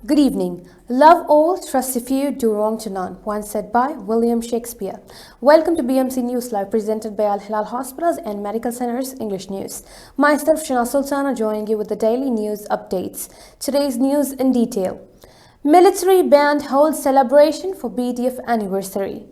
Good evening. Love all, trust a few, do wrong to none. Once said by William Shakespeare. Welcome to BMC News Live, presented by Al Hilal Hospitals and Medical Centers English News. Myself, Shana Sultana, joining you with the daily news updates. Today's news in detail. Military band holds celebration for BDF anniversary.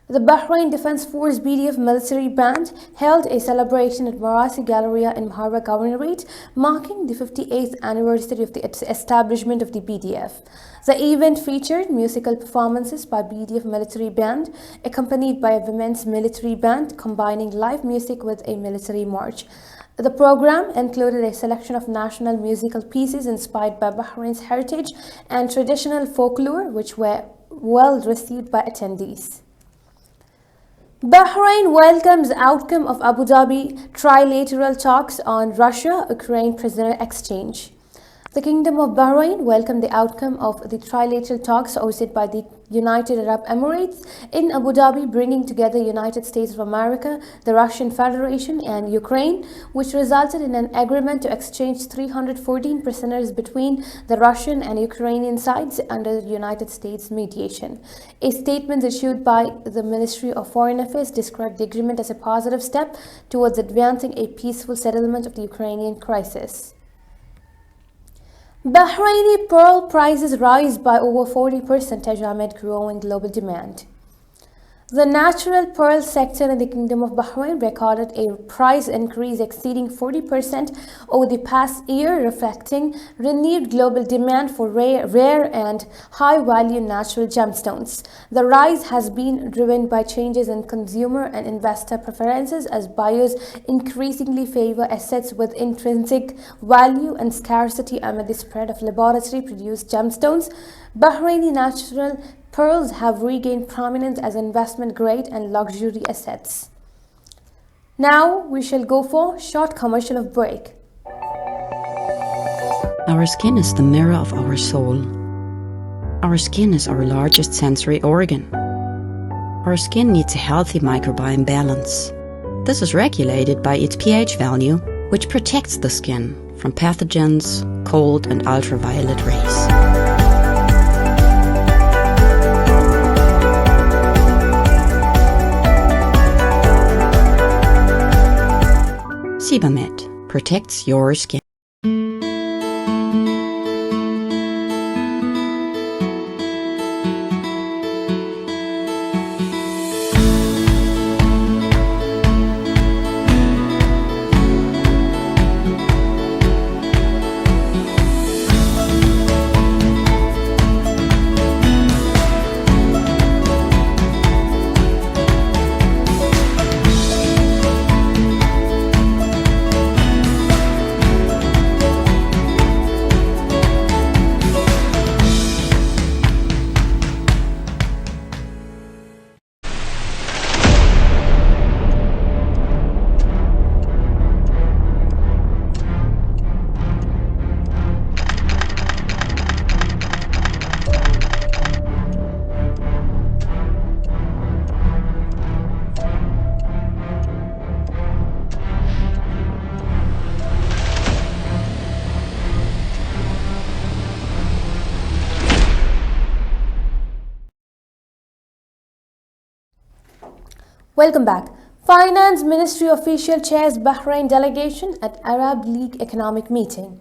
The Bahrain Defense Force BDF military band held a celebration at Marasi Galleria in Maharba Governorate, marking the 58th anniversary of the establishment of the BDF. The event featured musical performances by BDF military band, accompanied by a women's military band, combining live music with a military march. The program included a selection of national musical pieces inspired by Bahrain's heritage and traditional folklore, which were well received by attendees. Bahrain welcomes outcome of Abu Dhabi trilateral talks on Russia-Ukraine prisoner exchange. The Kingdom of Bahrain welcomed the outcome of the trilateral talks hosted by the United Arab Emirates in Abu Dhabi, bringing together United States of America, the Russian Federation and Ukraine, which resulted in an agreement to exchange 314 prisoners between the Russian and Ukrainian sides under the United States mediation. A statement issued by the Ministry of Foreign Affairs described the agreement as a positive step towards advancing a peaceful settlement of the Ukrainian crisis. Bahraini pearl prices rise by over 40% amid growing global demand. The natural pearl sector in the Kingdom of Bahrain recorded a price increase exceeding 40% over the past year, reflecting renewed global demand for rare and high-value natural gemstones. The rise has been driven by changes in consumer and investor preferences as buyers increasingly favor assets with intrinsic value and scarcity amid the spread of laboratory-produced gemstones. Bahraini natural pearls have regained prominence as investment-grade and luxury assets. Now we shall go for a short commercial break. Our skin is the mirror of our soul. Our skin is our largest sensory organ. Our skin needs a healthy microbiome balance. This is regulated by its pH value, which protects the skin from pathogens, cold and ultraviolet rays. Sebamed protects your skin. Welcome back. Finance Ministry official chairs Bahrain delegation at Arab League economic meeting.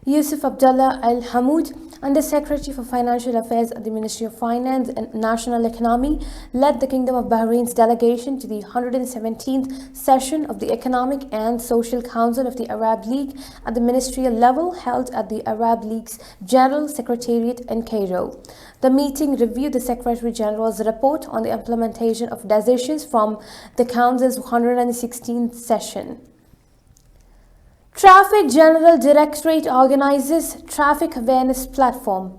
Yusuf Abdullah Al Hamoud, Undersecretary for Financial Affairs at the Ministry of Finance and National Economy, led the Kingdom of Bahrain's delegation to the 117th session of the Economic and Social Council of the Arab League at the ministerial level, held at the Arab League's General Secretariat in Cairo. The meeting reviewed the Secretary General's report on the implementation of decisions from the Council's 116th session. Traffic General Directorate organizes Traffic Awareness Platform.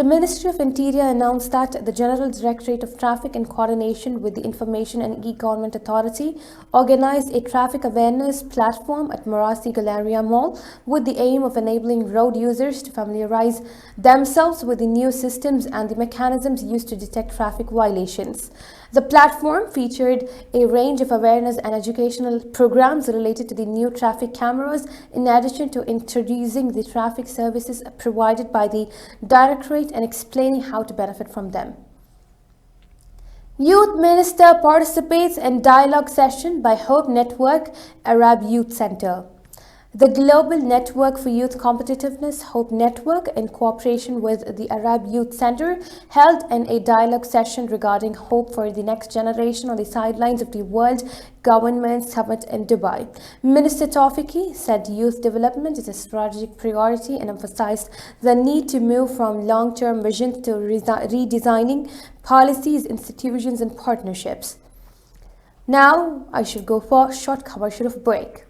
The Ministry of Interior announced that the General Directorate of Traffic, in coordination with the Information and E-Government Authority, organized a traffic awareness platform at Marasi Galleria Mall with the aim of enabling road users to familiarize themselves with the new systems and the mechanisms used to detect traffic violations. The platform featured a range of awareness and educational programs related to the new traffic cameras, in addition to introducing the traffic services provided by the Directorate and explaining how to benefit from them. Youth Minister participates in dialogue session by Hope Network Arab Youth Center. The Global Network for Youth Competitiveness, Hope Network, in cooperation with the Arab Youth Center, held a dialogue session regarding hope for the next generation on the sidelines of the World Government Summit in Dubai. Minister Tawfiqi said youth development is a strategic priority and emphasized the need to move from long-term visions to redesigning policies, institutions, and partnerships. Now, I should go for a short commercial break.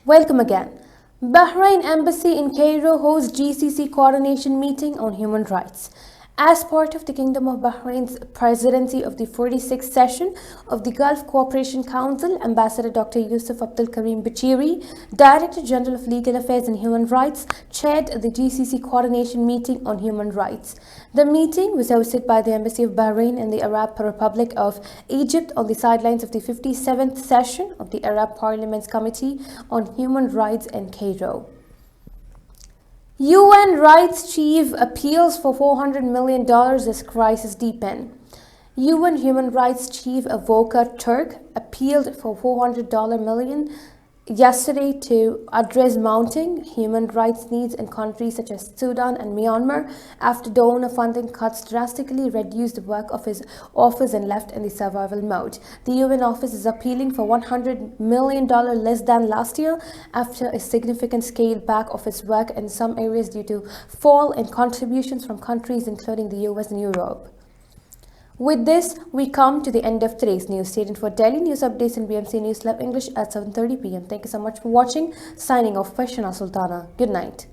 Welcome again. Bahrain Embassy in Cairo hosts GCC coordination meeting on human rights. As part of the Kingdom of Bahrain's presidency of the 46th session of the Gulf Cooperation Council, Ambassador Dr. Yusuf Abdul Karim Bachiri, Director General of Legal Affairs and Human Rights, chaired the GCC coordination meeting on human rights. The meeting was hosted by the Embassy of Bahrain and the Arab Republic of Egypt on the sidelines of the 57th session of the Arab Parliament's Committee on Human Rights in Cairo. UN Rights Chief appeals for $400 million as crisis deepen. UN Human Rights Chief Volker Turk appealed for $400 million yesterday to address mounting human rights needs in countries such as Sudan and Myanmar after donor funding cuts drastically reduced the work of his office and left in the survival mode. The UN office is appealing for $100 million less than last year after a significant scale back of its work in some areas due to fall in contributions from countries including the US and Europe. With this, we come to the end of today's news. Stay tuned for daily news updates in BMC News Live English at 7:30 p.m. Thank you so much for watching. Signing off, Shana Sultana. Good night.